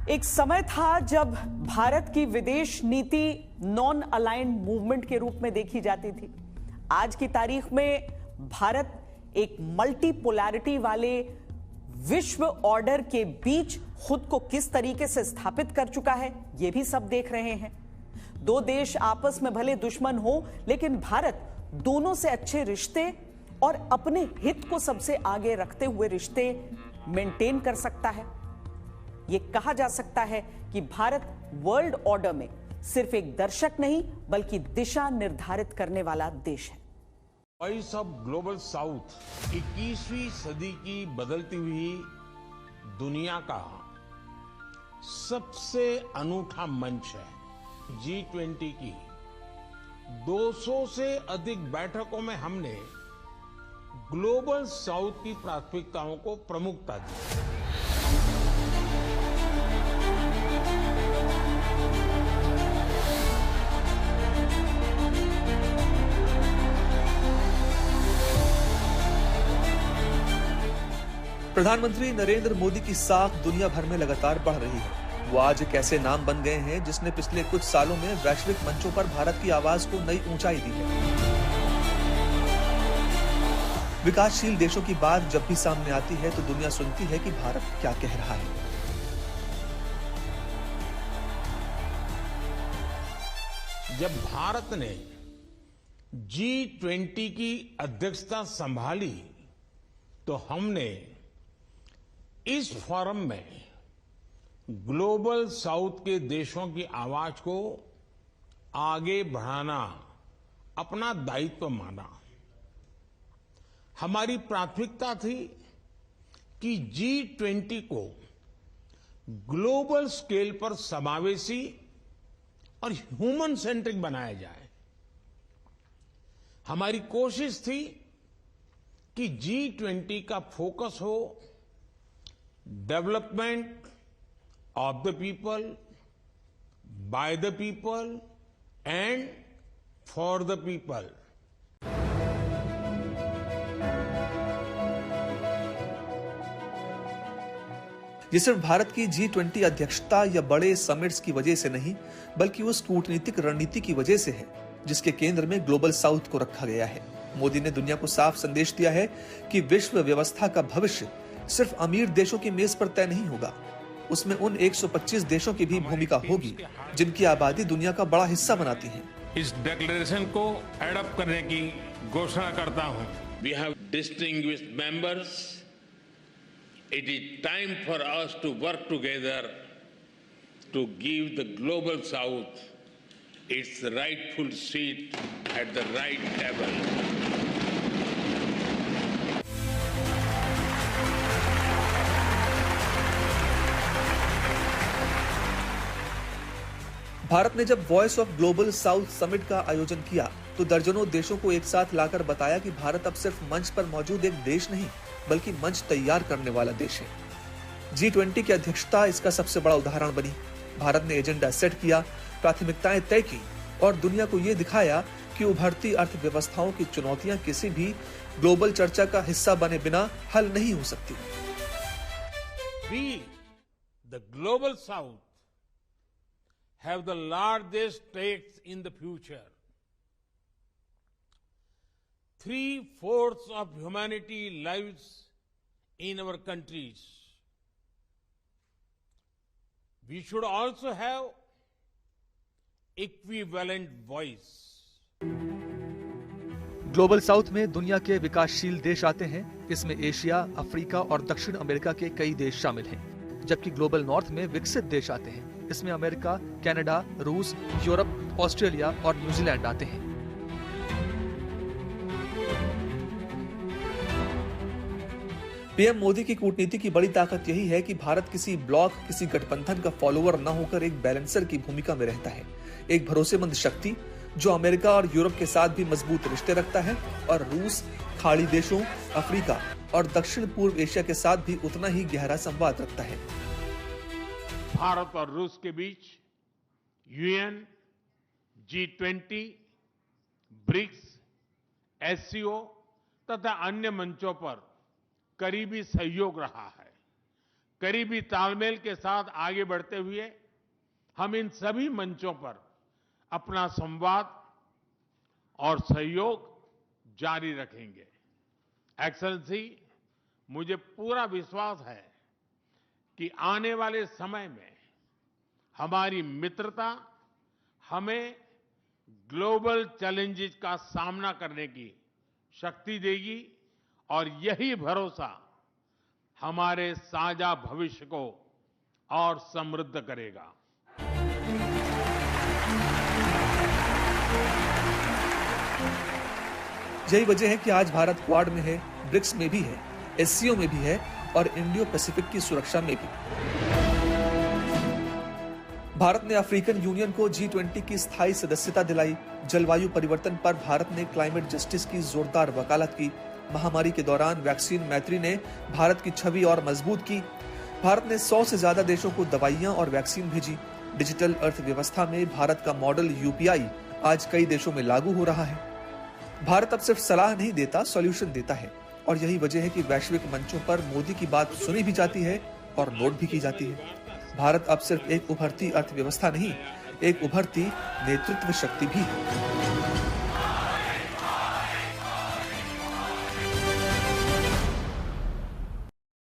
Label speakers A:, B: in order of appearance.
A: एक समय था जब भारत की विदेश नीति नॉन अलाइंड मूवमेंट के रूप में देखी जाती थी। आज की तारीख में भारत एक मल्टीपोलैरिटी वाले विश्व ऑर्डर के बीच खुद को किस तरीके से स्थापित कर चुका है, यह भी सब देख रहे हैं। दो देश आपस में भले दुश्मन हो, लेकिन भारत दोनों से अच्छे रिश्ते और अपने हित को सबसे आगे रखते हुए रिश्ते मेंटेन कर सकता है। यह कहा जा सकता है कि भारत वर्ल्ड ऑर्डर में सिर्फ एक दर्शक नहीं, बल्कि दिशा निर्धारित करने वाला देश है।
B: वॉइस ऑफ ग्लोबल साउथ 21वीं सदी की बदलती हुई दुनिया का सबसे अनूठा मंच है। G20 की 200 से अधिक बैठकों में हमने ग्लोबल साउथ की प्राथमिकताओं को प्रमुखता दी।
C: प्रधानमंत्री नरेंद्र मोदी की साख दुनिया भर में लगातार बढ़ रही है। वो आज एक ऐसे नाम बन गए हैं जिसने पिछले कुछ सालों में वैश्विक मंचों पर भारत की आवाज को नई ऊंचाई दी है। विकासशील देशों की बात जब भी सामने आती है तो दुनिया सुनती है कि भारत क्या कह रहा है।
B: जब भारत ने G20 की अध्यक्षता संभाली तो हमने इस फोरम में ग्लोबल साउथ के देशों की आवाज को आगे बढ़ाना अपना दायित्व माना। हमारी प्राथमिकता थी कि G20 को ग्लोबल स्केल पर समावेशी और ह्यूमन सेंट्रिक बनाया जाए। हमारी कोशिश थी कि G20 का फोकस हो development of the people, by the people and for the people.
C: ये सिर्फ भारत की G20 अध्यक्षता या बड़े समिट्स की वजह से नहीं, बल्कि उस कूटनीतिक रणनीति की वजह से है जिसके केंद्र में ग्लोबल साउथ को रखा गया है। मोदी ने दुनिया को साफ संदेश दिया है कि विश्व व्यवस्था का भविष्य सिर्फ अमीर देशों की मेज पर तय नहीं होगा, उसमें उन 125 देशों की भी भूमिका होगी जिनकी आबादी दुनिया का बड़ा हिस्सा बनाती है।
B: इस डिक्लेरेशन को एडॉप्ट करने की घोषणा करता हूं। We have distinguished members, it is time for us to work together to give the Global South its rightful seat at the right table.
C: Bharat ने जब voice of Global South summit का आयोजन किया तो दर्जनों देशों को एक साथ लाकर बताया कि भारत अब सिर्फ मंच पर मौजूद एक देश नहीं, बल्कि मंच तैयार करने वाला देश है। G20 की अध्यक्षता इसका सबसे बड़ा उदाहरण बनी। भारत ने एजेंडा सेट किया, प्राथमिकताएं तय की और दुनिया को यह दिखाया कि उभरती अर्थव्यवस्थाओं की चुनौतियां किसी भी ग्लोबल चर्चा का हिस्सा बने बिना हल नहीं हो सकती।
B: We, the global south, have the largest stakes in the future. 3/4 of humanity lives in our countries. We should also have equivalent voice.
C: Global south में दुनिया के विकासशील देश आते हैं। इसमें एशिया, अफ्रीका और दक्षिण अमेरिका के कई देश शामिल हैं, जबकि ग्लोबल नॉर्थ में विकसित देश आते हैं। इसमें अमेरिका, कनाडा, रूस, यूरोप, ऑस्ट्रेलिया और न्यूजीलैंड आते हैं। पीएम मोदी की कूटनीति की बड़ी ताकत यही है कि भारत किसी ब्लॉक, किसी गठबंधन का फॉलोअर न होकर एक बैलेंसर की भूमिका में रहता है। एक भरोसेमंद शक्ति जो अमेरिका और यूरोप के साथ भी मजबूत रिश्ते रखता है और रूस, खाड़ी देशों, अफ्रीका और दक्षिण पूर्व एशिया के साथ भी उतना ही गहरा संवाद रखता है।
B: भारत और रूस के बीच यूएन, G20, ब्रिक्स, SCO तथा अन्य मंचों पर करीबी सहयोग रहा है। करीबी तालमेल के साथ आगे बढ़ते हुए हम इन सभी मंचों पर अपना संवाद और सहयोग जारी रखेंगे। एक्सेलेंसी, मुझे पूरा विश्वास है कि आने वाले समय में हमारी मित्रता हमें ग्लोबल चैलेंजेस का सामना करने की शक्ति देगी और यही भरोसा हमारे साझा भविष्य को और समृद्ध करेगा।
C: यही वजह है कि आज भारत क्वाड में है, ब्रिक्स में भी है, एससीओ में भी है और इंडियो पैसिफिक की सुरक्षा में भी। भारत ने अफ्रीकन यूनियन को G20 की स्थायी सदस्यता दिलाई। जलवायु परिवर्तन पर भारत ने क्लाइमेट जस्टिस की जोरदार वकालत की। महामारी के दौरान वैक्सीन मैत्री ने भारत की छवि और मजबूत की। भारत ने 100 से ज्यादा देशों को दवाइयां और वैक्सीन भेजी। डिजिटल अर्थव्यवस्था में भारत का मॉडल UPI आज कई देशों में लागू हो रहा है। भारत अब सिर्फ सलाह नहीं देता, सॉल्यूशन देता है और यही वजह है कि वैश्विक मंचों पर मोदी की बात सुनी भी जाती है और नोट भी की जाती है। भारत अब सिर्फ एक उभरती अर्थव्यवस्था नहीं, एक उभरती नेतृत्व शक्ति भी है।